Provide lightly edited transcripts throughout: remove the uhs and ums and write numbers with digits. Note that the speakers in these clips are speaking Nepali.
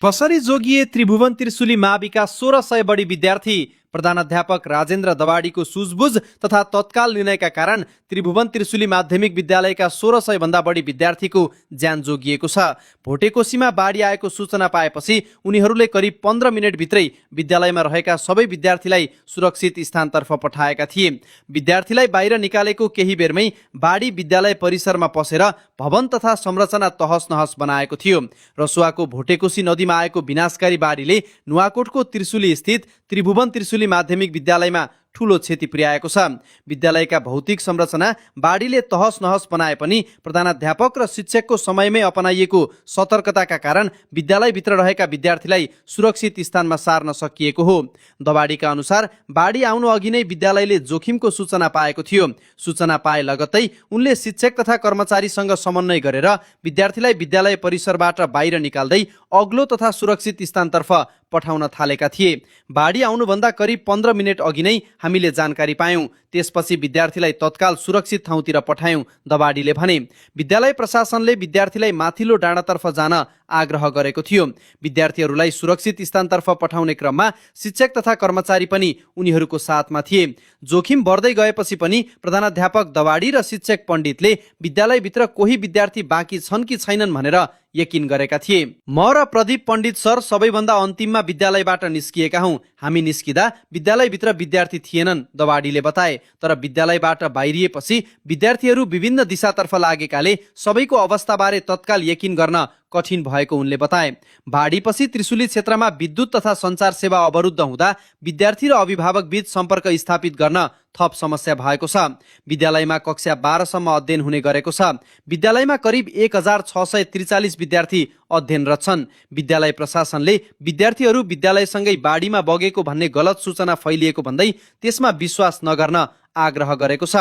कसरी जोगिए त्रिभुवन त्रिशुली माविका 1600 बढी विद्यार्थी। प्रधानाध्यापक राजेन्द्र दवाडीको सुझबुझ तथा तत्काल निर्णयका कारण त्रिभुवन त्रिशुली माध्यमिक विद्यालयका 1600 भन्दा बढी विद्यार्थीको ज्यान जोगिएको छ। भोटेकोसीमा बाढी आएको सूचना पाएपछि उनीहरूले करिब 15 मिनेटभित्रै विद्यालयमा रहेका सबै विद्यार्थीलाई सुरक्षित स्थानतर्फ पठाएका थिए। विद्यार्थीलाई बाहिर निकालेको केही बेरमै बाढी विद्यालय परिसरमा पसेर भवन तथा संरचना तहस नहस बनाएको थियो। रसुवाको भोटेकोसी नदीमा आएको विनाशकारी बाढीले नुवाकोटको त्रिशुली स्थित त्रिभुवन त्रिशुली माध्यमिक विद्यालयमा ठूलो क्षति पुर्याएको छ। विद्यालयका भौतिक संरचना बाढीले तहस नहस बनाए पनि प्रधानाध्यापक र शिक्षकको समयमै अपनाइएको सतर्कताका कारण विद्यालयभित्र रहेका विद्यार्थीलाई सुरक्षित स्थानमा सार्न सकिएको हो। दवाडीका अनुसार बाढी आउनु अघि नै विद्यालयले जोखिमको सूचना पाएको थियो। सूचना पाए लगत्तै उनले शिक्षक तथा कर्मचारीसँग समन्वय गरेर विद्यार्थीलाई विद्यालय परिसरबाट बाहिर निकाल्दै अग्लो तथा सुरक्षित स्थानतर्फ पठाउन थालेका थिए। बाढी आउनुभन्दा करिब 15 मिनेट अघि नै हामीले जानकारी पायौं। त्यसपछि विद्यार्थीलाई तत्काल सुरक्षित ठाउँतिर पठायौं, दवाडीले भने। विद्यालय प्रशासनले विद्यार्थीलाई माथिल्लो डाँडातर्फ जान आग्रह गरेको थियो। विद्यार्थीहरूलाई सुरक्षित स्थानतर्फ पठाउने क्रममा शिक्षक तथा कर्मचारी पनि उनीहरूको साथमा थिए। जोखिम बढ्दै गएपछि पनि प्रधानाध्यापक दवाडी र शिक्षक पण्डितले विद्यालयभित्र कोही विद्यार्थी बाँकी छन् कि छैनन् भनेर यकिन गरेका थिए। म र प्रदीप पण्डित सर सबैभन्दा अन्तिममा विद्यालयबाट निस्किएका हौं। हामी निस्किँदा विद्यालयभित्र विद्यार्थी थिएनन्, दवाडीले बताए। तर विद्यालयबाट बाहिरिएपछि विद्यार्थीहरू विभिन्न दिशातर्फ लागेकाले सबैको अवस्थाबारे तत्काल यकिन गर्न कठिन भएको उनले बताए। बाढीपछि त्रिशुली क्षेत्रमा विद्युत तथा सञ्चार सेवा अवरुद्ध हुँदा विद्यार्थी र अभिभावक बीच सम्पर्क स्थापित गर्न थप समस्या भएको छ। विद्यालयमा कक्षा 12 सम्म अध्ययन हुने गरेको छ। विद्यालयमा करिब 1643 विद्यार्थी अध्ययनरत छन्। विद्यालय प्रशासनले विद्यार्थीहरू विद्यालयसँगै बाढीमा बगेको भन्ने गलत सूचना फैलिएको भन्दै त्यसमा विश्वास नगर्न आग्रह गरेको छ।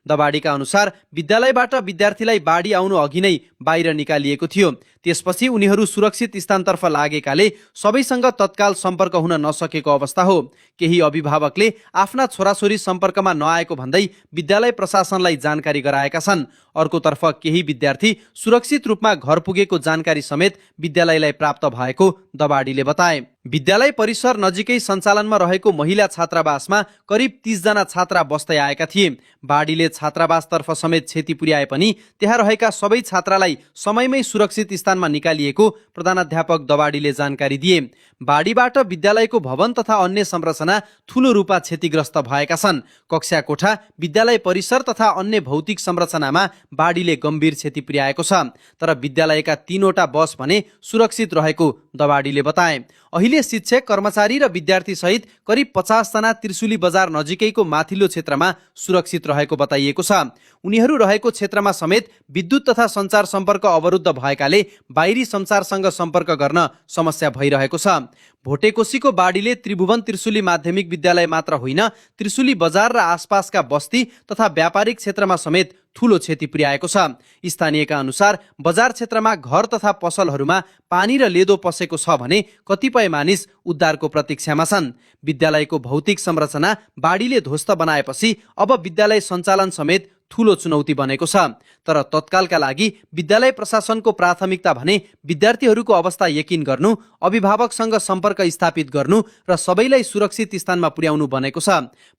दवाडीका अनुसार विद्यालयबाट विद्यार्थीलाई बाढी आउनु अघि नै बाहिर निकालिएको थियो। त्यसपछि उनीहरू सुरक्षित स्थानतर्फ लागेकाले सबैसँग तत्काल सम्पर्क हुन नसकेको अवस्था हो। केही अभिभावकले आफ्ना छोराछोरी सम्पर्कमा नआएको भन्दै विद्यालय प्रशासनलाई जानकारी गराएका छन्। अर्कोतर्फ केही विद्यार्थी सुरक्षित रूपमा घर पुगेको जानकारी समेत विद्यालयलाई प्राप्त भएको दवाडीले बताए। विद्यालय परिसर नजिकै सञ्चालनमा रहेको महिला छात्रावासमा करिब 30 जना छात्रा बस्दै आएका थिए। बाढीले छात्रावासतर्फ समेत क्षति पुर्याए पनि त्यहाँ रहेका सबै छात्रालाई समयमै सुरक्षित स्थानमा निकालिएको प्रधानाध्यापक दवाडीले जानकारी दिए। बाढीबाट विद्यालयको भवन तथा अन्य संरचना ठूलो रूपमा क्षतिग्रस्त भएका छन्। कक्षा कोठा, विद्यालय परिसर तथा अन्य भौतिक संरचनामा बाढीले गम्भीर क्षति पुर्याएको छ। तर विद्यालयका 3वटा बस भने सुरक्षित रहेको दवाडीले बताए। अहिले शिक्षक, कर्मचारी र विद्यार्थी सहित करिब 50 जना त्रिशुली बजार नजिकैको माथिल्लो क्षेत्रमा सुरक्षित रहेको बताइएको छ। उनीहरू रहेको क्षेत्रमा समेत विद्युत तथा सञ्चार सम्पर्क अवरुद्ध भएकाले बाहिरी संसारसँग सम्पर्क गर्न समस्या भइरहेको छ। भोटेकोसीको बाढीले त्रिभुवन त्रिशुली माध्यमिक विद्यालय मात्र होइन, त्रिशुली बजार र आसपासका बस्ती तथा व्यापारिक क्षेत्रमा समेत ठूलो क्षति पुर्याएको छ। स्थानीयका अनुसार बजार क्षेत्रमा घर तथा पसलहरूमा पानी र लेदो पसेको छ भने कतिपय मानिस उद्धारको प्रतीक्षामा छन्। विद्यालयको भौतिक संरचना बाढीले ध्वस्त बनाएपछि अब विद्यालय सञ्चालन समेत ठूलो चुनौती बनेको छ। तर तत्कालका लागि विद्यालय प्रशासनको प्राथमिकता भने विद्यार्थीहरूको अवस्था यकिन गर्नु, अभिभावकसँग सम्पर्क स्थापित गर्नु र सबैलाई सुरक्षित स्थानमा पुर्याउनु बनेको छ।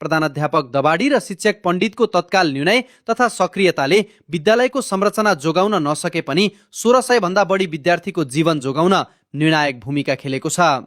प्रधानाध्यापक दवाडी र शिक्षक पण्डितको तत्काल निर्णय तथा सक्रियताले विद्यालयको संरचना जोगाउन नसके पनि 1600 भन्दा बढी विद्यार्थीको जीवन जोगाउन निर्णायक भूमिका खेलेको छ।